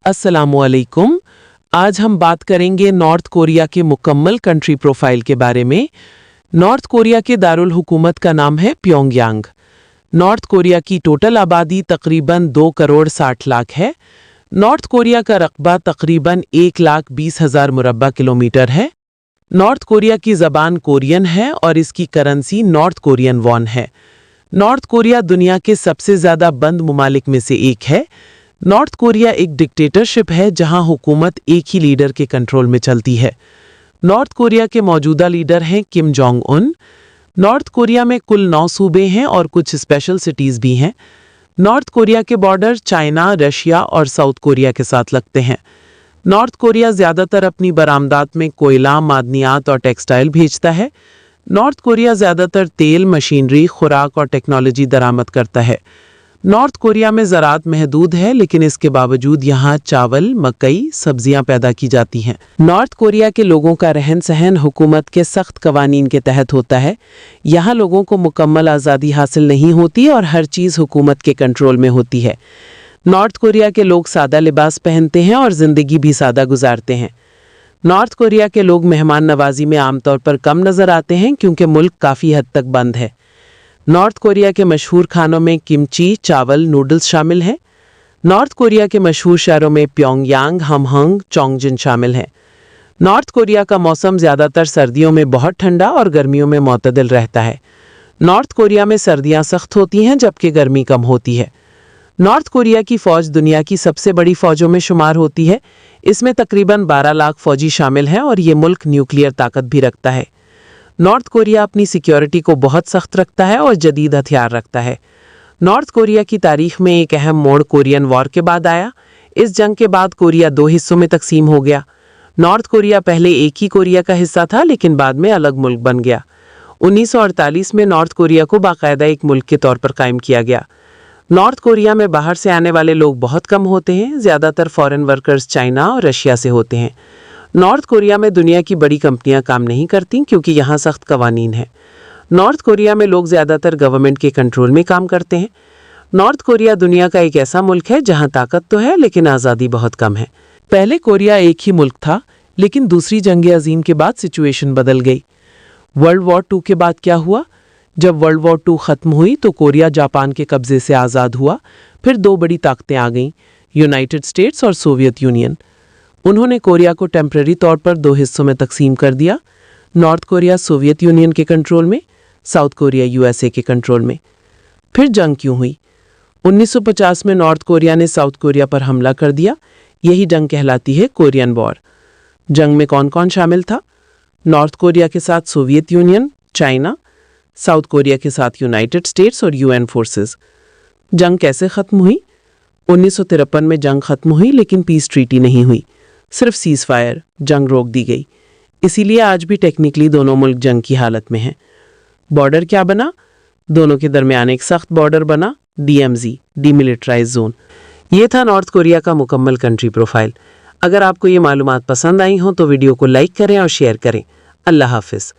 अस्सलामुअलैकुम। आज हम बात करेंगे नॉर्थ कोरिया के मुकम्मल कंट्री प्रोफाइल के बारे में। नॉर्थ कोरिया के दारुल हुकूमत का नाम है प्योंगयांग। नॉर्थ कोरिया की टोटल आबादी तकरीबन 2 करोड़ 60 लाख है। नॉर्थ कोरिया का रकबा तकरीबन 1,20,000 मुरब्बा किलोमीटर है। नॉर्थ कोरिया की ज़बान कोरियन है और इसकी करेंसी नॉर्थ कोरियन वॉन है। नॉर्थ कोरिया दुनिया के सबसे ज़्यादा बंद ममालिक में से एक है। नॉर्थ कोरिया एक डिक्टेटरशिप है जहां हुकूमत एक ही लीडर के कंट्रोल में चलती है। नॉर्थ कोरिया के मौजूदा लीडर हैं Kim Jong Un. North Korea में कुल 9 सूबे हैं और कुछ स्पेशल सिटीज़ भी हैं। नॉर्थ कोरिया के बॉर्डर चाइना, रशिया और साउथ कोरिया के साथ लगते हैं। नॉर्थ कोरिया ज़्यादातर अपनी बरामदात में कोयला, मादनियात और टेक्सटाइल भेजता है। नॉर्थ कोरिया ज़्यादातर तेल, मशीनरी, खुराक और टेक्नोलॉजी दरामद करता है। नॉर्थ कोरिया में ज़राअत महदूद है, लेकिन इसके बावजूद यहाँ चावल, मकई, सब्जियाँ पैदा की जाती हैं। नॉर्थ कोरिया के लोगों का रहन सहन हुकूमत के सख्त कवानीन के तहत होता है। यहाँ लोगों को मुकम्मल आज़ादी हासिल नहीं होती और हर चीज़ हुकूमत के कंट्रोल में होती है। नॉर्थ कोरिया के लोग सादा लिबास पहनते हैं और ज़िंदगी भी सादा गुजारते हैं। नॉर्थ कोरिया के लोग मेहमान नवाजी में आमतौर पर कम नज़र आते हैं क्योंकि मुल्क काफ़ी हद तक बंद है। नॉर्थ कोरिया के मशहूर खानों में किमची, चावल, नूडल्स शामिल हैं। नॉर्थ कोरिया के मशहूर शहरों में प्योंगयांग, हमहंग, चोंगजिन शामिल हैं। नॉर्थ कोरिया का मौसम ज़्यादातर सर्दियों में बहुत ठंडा और गर्मियों में मुतदल रहता है। नॉर्थ कोरिया में सर्दियां सख्त होती हैं जबकि गर्मी कम होती है। नॉर्थ कोरिया की फ़ौज दुनिया की सबसे बड़ी फ़ौजों में शुमार होती है। इसमें तकरीबन 12 लाख फ़ौजी शामिल हैं और ये मुल्क न्यूक्लियर ताकत भी रखता है। नॉर्थ कोरिया अपनी सिक्योरिटी को बहुत सख्त रखता है और जदीद हथियार रखता है। नॉर्थ कोरिया की तारीख में एक अहम मोड़ कोरियन वॉर के बाद आया। इस जंग के बाद कोरिया 2 हिस्सों में तकसीम हो गया। नॉर्थ कोरिया पहले एक ही कोरिया का हिस्सा था, लेकिन बाद में अलग मुल्क बन गया। 1948 में नॉर्थ कोरिया को बाकायदा एक मुल्क के तौर पर कायम किया गया। नॉर्थ कोरिया में बाहर से आने वाले लोग बहुत कम होते हैं। ज़्यादातर फॉरेन वर्कर्स चाइना और रशिया से होते हैं। नॉर्थ कोरिया में दुनिया की बड़ी कंपनियां काम नहीं करती क्योंकि यहाँ सख्त कवानीन है। नॉर्थ कोरिया में लोग ज़्यादातर गवर्नमेंट के कंट्रोल में काम करते हैं। नॉर्थ कोरिया दुनिया का एक ऐसा मुल्क है जहाँ ताकत तो है लेकिन आज़ादी बहुत कम है। पहले कोरिया एक ही मुल्क था, लेकिन दूसरी जंग अजीम के बाद सिचुएशन बदल गई। वर्ल्ड वॉर 2 के बाद क्या हुआ? जब वर्ल्ड वॉर 2 ख़त्म हुई तो कोरिया जापान के कब्ज़े से आज़ाद हुआ। फिर 2 बड़ी ताकतें आ गईं, यूनाइटेड स्टेट्स और सोवियत यूनियन। उन्होंने कोरिया को टेम्परेरी तौर पर 2 हिस्सों में तकसीम कर दिया। नॉर्थ कोरिया सोवियत यूनियन के कंट्रोल में, साउथ कोरिया यूएसए के कंट्रोल में। फिर जंग क्यों हुई? 1950 में नॉर्थ कोरिया ने साउथ कोरिया पर हमला कर दिया। यही जंग कहलाती है कोरियन वॉर। जंग में कौन कौन शामिल था? नॉर्थ कोरिया के साथ Soviet union, China, south Korea के साथ यूनाइटेड स्टेट्स और यूएन फोर्सेस। जंग कैसे ख़त्म हुई? 1953 में जंग ख़त्म हुई, लेकिन पीस ट्रीटी नहीं हुई, सिर्फ सीज फायर, जंग रोक दी गई। इसीलिए आज भी टेक्निकली दोनों मुल्क जंग की हालत में हैं। बॉर्डर क्या बना? दोनों के दरमियान एक सख्त बॉर्डर बना, DMZ, डीमिलिटराइज जोन। ये था नॉर्थ कोरिया का मुकम्मल कंट्री प्रोफाइल। अगर आपको ये मालूमात पसंद आई हो तो वीडियो को लाइक करें और शेयर करें। अल्लाह हाफिज़।